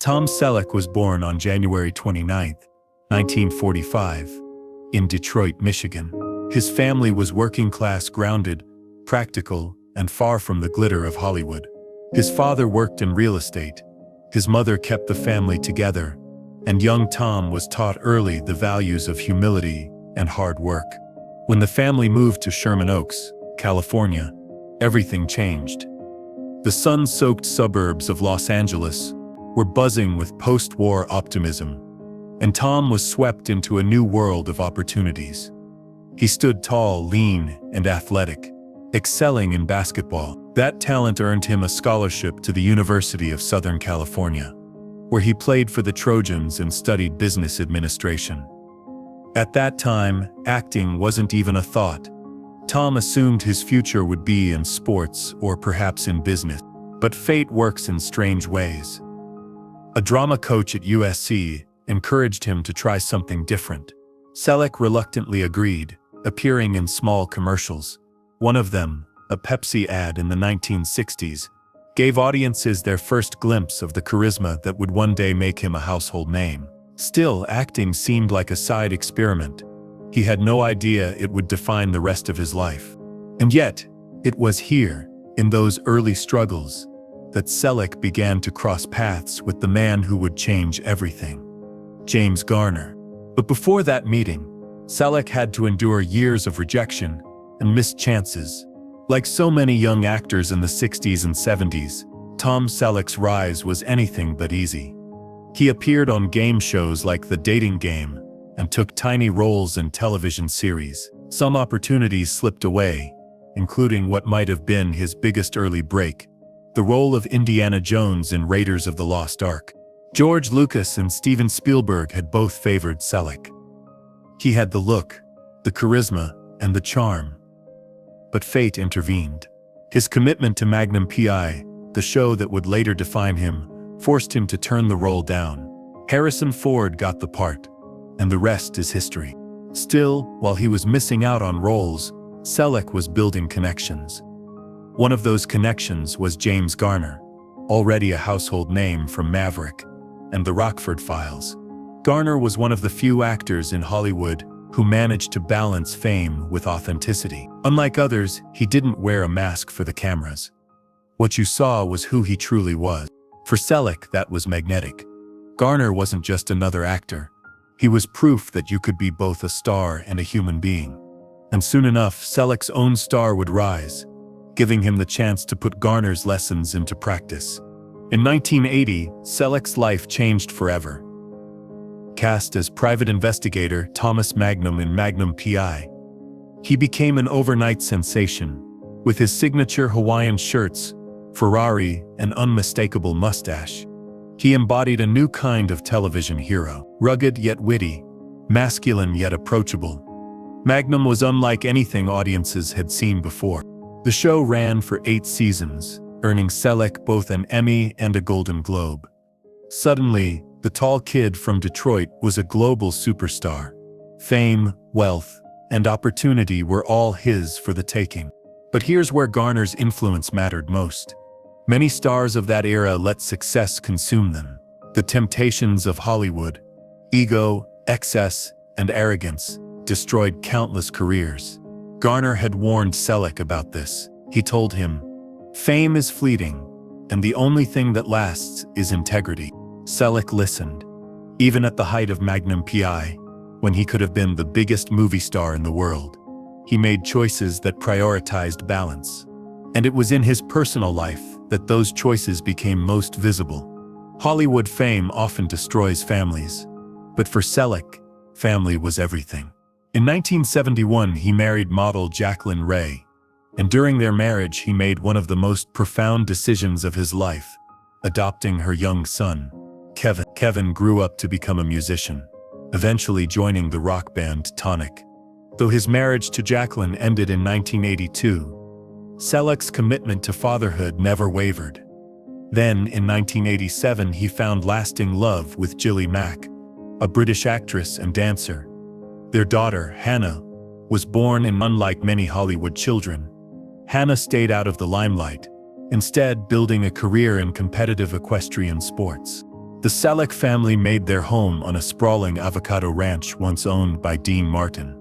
Tom Selleck was born on January 29, 1945, in Detroit, Michigan. His family was working-class, grounded, practical, and far from the glitter of Hollywood. His father worked in real estate. His mother kept the family together, and young Tom was taught early the values of humility and hard work. When the family moved to Sherman Oaks, California, everything changed. The sun-soaked suburbs of Los Angeles were buzzing with post-war optimism, and Tom was swept into a new world of opportunities. He stood tall, lean, and athletic, excelling in basketball. That talent earned him a scholarship to the University of Southern California, where he played for the Trojans and studied business administration. At that time, acting wasn't even a thought. Tom assumed his future would be in sports or perhaps in business. But fate works in strange ways. A drama coach at USC encouraged him to try something different. Selleck reluctantly agreed, appearing in small commercials. One of them, a Pepsi ad in the 1960s, gave audiences their first glimpse of the charisma that would one day make him a household name. Still, acting seemed like a side experiment. He had no idea it would define the rest of his life. And yet, it was here, in those early struggles, that Selleck began to cross paths with the man who would change everything, James Garner. But before that meeting, Selleck had to endure years of rejection and missed chances. Like so many young actors in the 60s and 70s, Tom Selleck's rise was anything but easy. He appeared on game shows like The Dating Game and took tiny roles in television series. Some opportunities slipped away, including what might have been his biggest early break, the role of Indiana Jones in Raiders of the Lost Ark. George Lucas and Steven Spielberg had both favored Selleck. He had the look, the charisma, and the charm. But fate intervened. His commitment to Magnum P.I, the show that would later define him, forced him to turn the role down. Harrison Ford got the part, and the rest is history. Still, while he was missing out on roles, Selleck was building connections. One of those connections was James Garner, already a household name from Maverick and The Rockford Files. Garner was one of the few actors in Hollywood who managed to balance fame with authenticity. Unlike others, he didn't wear a mask for the cameras. What you saw was who he truly was. For Selleck, that was magnetic. Garner wasn't just another actor. He was proof that you could be both a star and a human being. And soon enough, Selleck's own star would rise, giving him the chance to put Garner's lessons into practice. In 1980, Selleck's life changed forever. Cast as private investigator Thomas Magnum in Magnum P.I, he became an overnight sensation, with his signature Hawaiian shirts, Ferrari, and unmistakable mustache. He embodied a new kind of television hero, rugged yet witty, masculine yet approachable. Magnum was unlike anything audiences had seen before. The show ran for 8 seasons, earning Selleck both an Emmy and a Golden Globe. Suddenly, the tall kid from Detroit was a global superstar. Fame, wealth, and opportunity were all his for the taking. But here's where Garner's influence mattered most. Many stars of that era let success consume them. The temptations of Hollywood, ego, excess, and arrogance, destroyed countless careers. Garner had warned Selleck about this. He told him, "Fame is fleeting, and the only thing that lasts is integrity." Selleck listened. Even at the height of Magnum P.I, when he could have been the biggest movie star in the world, he made choices that prioritized balance. And it was in his personal life that those choices became most visible. Hollywood fame often destroys families, but for Selleck, family was everything. In 1971, he married model Jacqueline Ray, and during their marriage he made one of the most profound decisions of his life, adopting her young son, Kevin. Kevin grew up to become a musician, eventually joining the rock band Tonic. Though his marriage to Jacqueline ended in 1982, Selleck's commitment to fatherhood never wavered. Then, in 1987, he found lasting love with Gilly Mack, a British actress and dancer. Their daughter, Hannah, was born, and unlike many Hollywood children, Hannah stayed out of the limelight, instead building a career in competitive equestrian sports. The Selleck family made their home on a sprawling avocado ranch once owned by Dean Martin.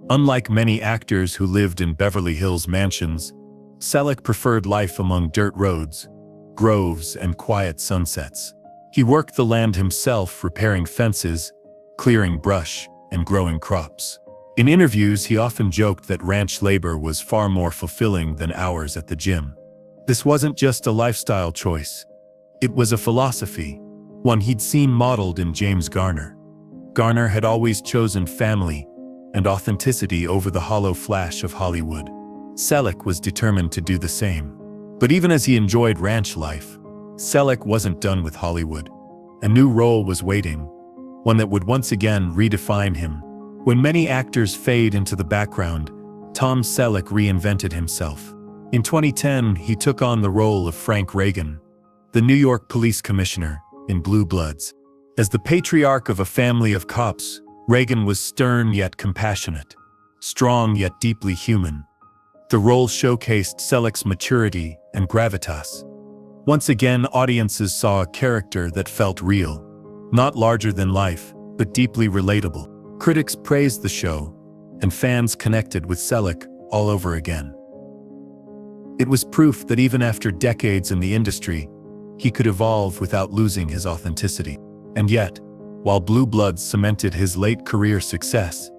Unlike many actors who lived in Beverly Hills mansions, Selleck preferred life among dirt roads, groves, and quiet sunsets. He worked the land himself, repairing fences, clearing brush, and growing crops. In interviews, he often joked that ranch labor was far more fulfilling than hours at the gym. This wasn't just a lifestyle choice. It was a philosophy, one he'd seen modeled in James Garner. Garner had always chosen family and authenticity over the hollow flash of Hollywood. Selleck was determined to do the same. But even as he enjoyed ranch life, Selleck wasn't done with Hollywood. A new role was waiting, one that would once again redefine him. When many actors fade into the background, Tom Selleck reinvented himself. In 2010, he took on the role of Frank Reagan, the New York police commissioner in Blue Bloods. As the patriarch of a family of cops, Reagan was stern yet compassionate, strong yet deeply human. The role showcased Selleck's maturity and gravitas. Once again, audiences saw a character that felt real, not larger than life, but deeply relatable. Critics praised the show, and fans connected with Selleck all over again. It was proof that even after decades in the industry, he could evolve without losing his authenticity. And yet, while Blue Bloods cemented his late career success,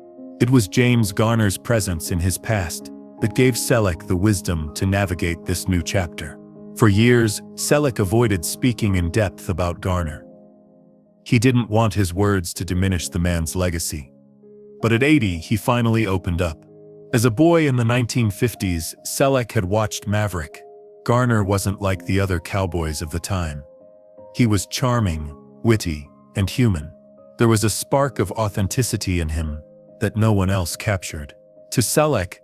it was James Garner's presence in his past that gave Selleck the wisdom to navigate this new chapter. For years, Selleck avoided speaking in depth about Garner. He didn't want his words to diminish the man's legacy. But at 80, he finally opened up. As a boy in the 1950s, Selleck had watched Maverick. Garner wasn't like the other cowboys of the time. He was charming, witty, and human. There was a spark of authenticity in him that no one else captured. To Selleck,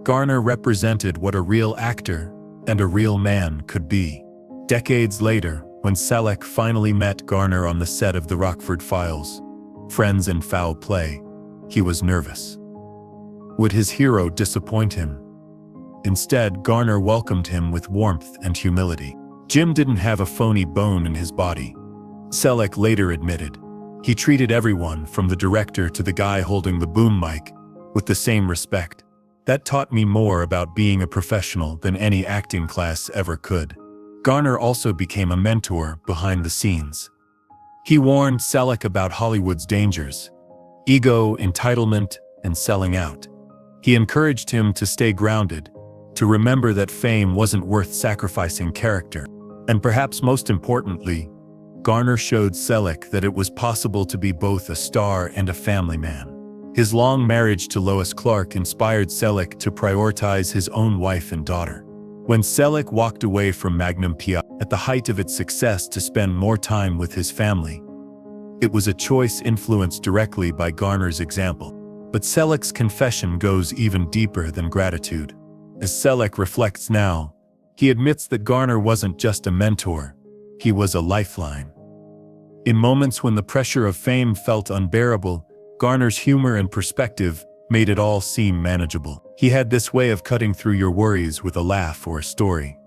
Garner represented what a real actor and a real man could be. Decades later, when Selleck finally met Garner on the set of The Rockford Files, Friends and Foul Play, he was nervous. Would his hero disappoint him? Instead, Garner welcomed him with warmth and humility. Jim didn't have a phony bone in his body. Selleck later admitted. He treated everyone, from the director to the guy holding the boom mic, with the same respect. That taught me more about being a professional than any acting class ever could. Garner also became a mentor behind the scenes. He warned Selleck about Hollywood's dangers: ego, entitlement, and selling out. He encouraged him to stay grounded, to remember that fame wasn't worth sacrificing character. And perhaps most importantly, Garner showed Selleck that it was possible to be both a star and a family man. His long marriage to Lois Clark inspired Selleck to prioritize his own wife and daughter. When Selleck walked away from Magnum P.I. at the height of its success to spend more time with his family, it was a choice influenced directly by Garner's example. But Selleck's confession goes even deeper than gratitude. As Selleck reflects now, he admits that Garner wasn't just a mentor, he was a lifeline. In moments when the pressure of fame felt unbearable, Garner's humor and perspective made it all seem manageable. He had this way of cutting through your worries with a laugh or a story.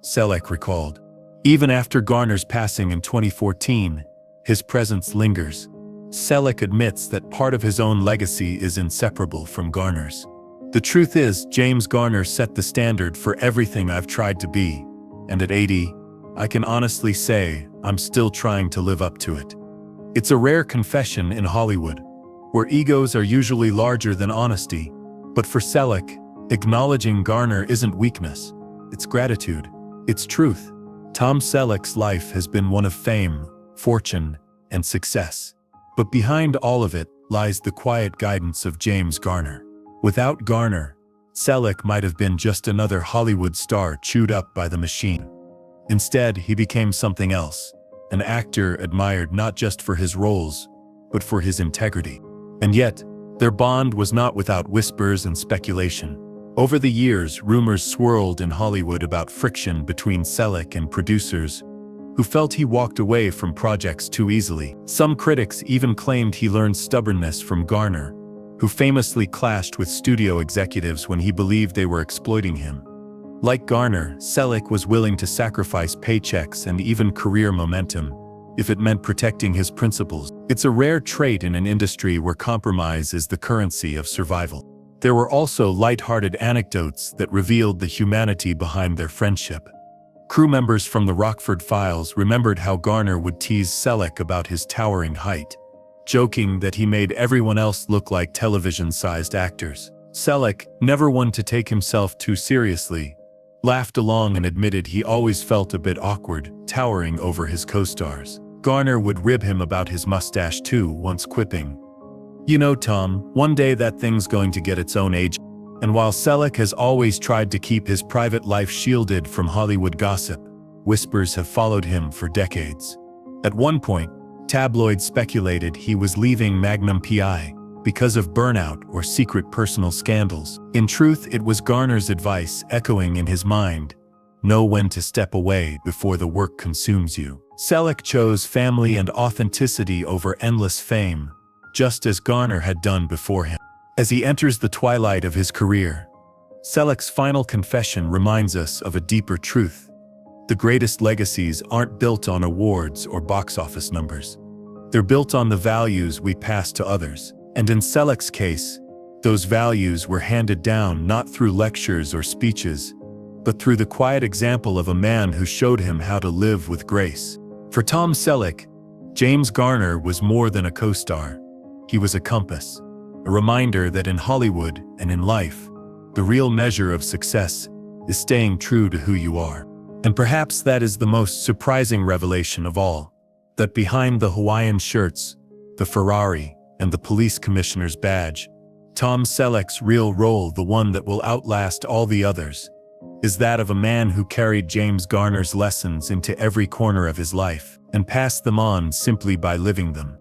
Selleck recalled. Even after Garner's passing in 2014, his presence lingers. Selleck admits that part of his own legacy is inseparable from Garner's. The truth is, James Garner set the standard for everything I've tried to be, and at 80, I can honestly say I'm still trying to live up to it. It's a rare confession in Hollywood, where egos are usually larger than honesty. But for Selleck, acknowledging Garner isn't weakness, it's gratitude, it's truth. Tom Selleck's life has been one of fame, fortune, and success. But behind all of it lies the quiet guidance of James Garner. Without Garner, Selleck might have been just another Hollywood star chewed up by the machine. Instead, he became something else, an actor admired not just for his roles, but for his integrity. And yet, their bond was not without whispers and speculation. Over the years, rumors swirled in Hollywood about friction between Selleck and producers, who felt he walked away from projects too easily. Some critics even claimed he learned stubbornness from Garner, who famously clashed with studio executives when he believed they were exploiting him. Like Garner, Selleck was willing to sacrifice paychecks and even career momentum if it meant protecting his principles. It's a rare trait in an industry where compromise is the currency of survival. There were also light-hearted anecdotes that revealed the humanity behind their friendship. Crew members from the Rockford Files remembered how Garner would tease Selleck about his towering height, joking that he made everyone else look like television-sized actors. Selleck, never one to take himself too seriously, laughed along and admitted he always felt a bit awkward, towering over his co-stars. Garner would rib him about his mustache too, once quipping, "You know, Tom, one day that thing's going to get its own age." And while Selleck has always tried to keep his private life shielded from Hollywood gossip, whispers have followed him for decades. At one point, tabloids speculated he was leaving Magnum P.I. because of burnout or secret personal scandals. In truth, it was Garner's advice echoing in his mind, "Know when to step away before the work consumes you." Selleck chose family and authenticity over endless fame, just as Garner had done before him. As he enters the twilight of his career, Selleck's final confession reminds us of a deeper truth. The greatest legacies aren't built on awards or box office numbers. They're built on the values we pass to others. And in Selleck's case, those values were handed down not through lectures or speeches, but through the quiet example of a man who showed him how to live with grace. For Tom Selleck, James Garner was more than a co-star. He was a compass, a reminder that in Hollywood and in life, the real measure of success is staying true to who you are. And perhaps that is the most surprising revelation of all, that behind the Hawaiian shirts, the Ferrari, and the police commissioner's badge, Tom Selleck's real role, the one that will outlast all the others, is that of a man who carried James Garner's lessons into every corner of his life and passed them on simply by living them.